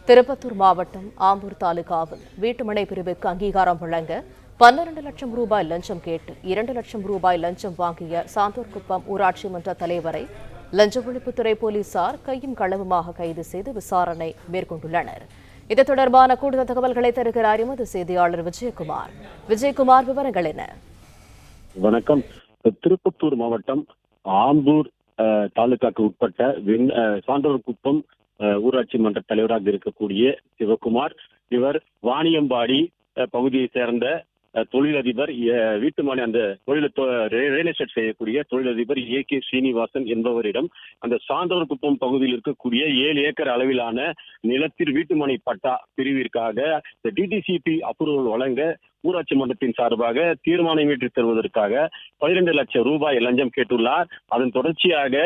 திருப்பத்தூர் மாவட்டம் ஆம்பூர் தாலுகாவில் வீட்டுமனை பிரிவுக்கு அங்கீகாரம் வழங்க 12 லட்சம் ரூபாய் லஞ்சம் கேட்டு 2 லட்சம் ரூபாய் லஞ்சம் வாங்கிய சாந்தூர்குப்பம் ஊராட்சி மன்ற தலைவரை லஞ்ச ஒழிப்புத்துறை போலீசார் கையும் களவுமாக கைது செய்து விசாரணை மேற்கொண்டுள்ளனர். இது தொடர்பான கூடுதல் தகவல்களை தருகிறார் எமது செய்தியாளர் விஜயகுமார். விவரங்கள் என்ன? வணக்கம். திருப்பத்தூர் மாவட்டம் ஆம்பூர் தாலுகாக்கு உட்பட்ட சான்றோர்குப்பம் ஊராட்சி மன்ற தலைவராக இருக்கக்கூடிய சிவகுமார், இவர் வாணியம்பாடி பகுதியை சேர்ந்த தொழிலதிபர், வீட்டுமனை அந்த ரியல் எஸ்டேட் செய்யக்கூடிய தொழிலதிபர் ஏ.கே. ஸ்ரீனிவாசன் என்பவரிடம் அந்த சான்றோர்குப்பம் பகுதியில் இருக்கக்கூடிய 7 ஏக்கர் அளவிலான நிலத்தில் வீட்டுமனை பட்டா பிரிவிற்காக டிடிசிபி அப்ரூவல் வழங்க ஊராட்சி மன்றத்தின் சார்பாக தீர்மானம் ஏற்றி தருவதற்காக 12 லட்சம் ரூபாய் லஞ்சம் கேட்டுள்ளார். அதன் தொடர்ச்சியாக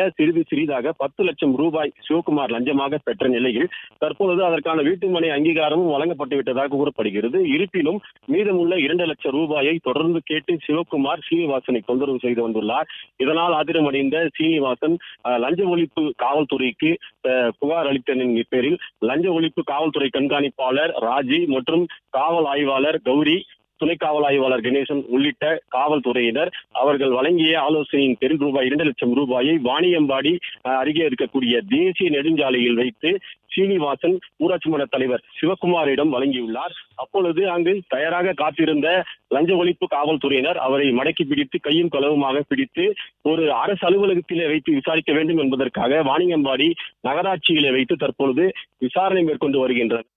சிறிதாக 10 லட்சம் ரூபாய் சிவகுமார் லஞ்சமாக பெற்ற நிலையில் தற்பொழுது அதற்கான வீட்டுமனை அங்கீகாரமும் வழங்கப்பட்டு விட்டதாக கூறப்படுகிறது. இருப்பினும் மீதமுள்ள 2 லட்சம் ரூபாயை தொடர்ந்து கேட்டு சிவகுமார் சீனிவாசனை தொந்தரவு செய்து வந்துள்ளார். இதனால் ஆத்திரமடைந்த சீனிவாசன் லஞ்ச ஒழிப்பு காவல்துறைக்கு புகார் அளித்ததன் பேரில் லஞ்ச ஒழிப்பு காவல்துறை கண்காணிப்பாளர் ராஜி மற்றும் காவல் ஆய்வாளர் கௌரி, துணை காவல் ஆய்வாளர் கணேசன் உள்ளிட்ட காவல்துறையினர் அவர்கள் வழங்கிய ஆலோசனையின் பேரில் ரூபாய் 2 லட்சம் ரூபாயை வாணியம்பாடி அருகே இருக்கக்கூடிய தேசிய நெடுஞ்சாலையில் வைத்து சீனிவாசன் ஊராட்சி மன்ற தலைவர் சிவகுமாரிடம் வழங்கியுள்ளார். அப்பொழுது அங்கு தயாராக காத்திருந்த லஞ்ச ஒழிப்பு காவல்துறையினர் அவரை மடக்கி பிடித்து கையும் களவுமாக பிடித்து ஒரு அரசு அலுவலகத்திலே வைத்து விசாரிக்க வேண்டும் என்பதற்காக வாணியம்பாடி நகராட்சியிலே வைத்து தற்பொழுது விசாரணை மேற்கொண்டு வருகின்றனர்.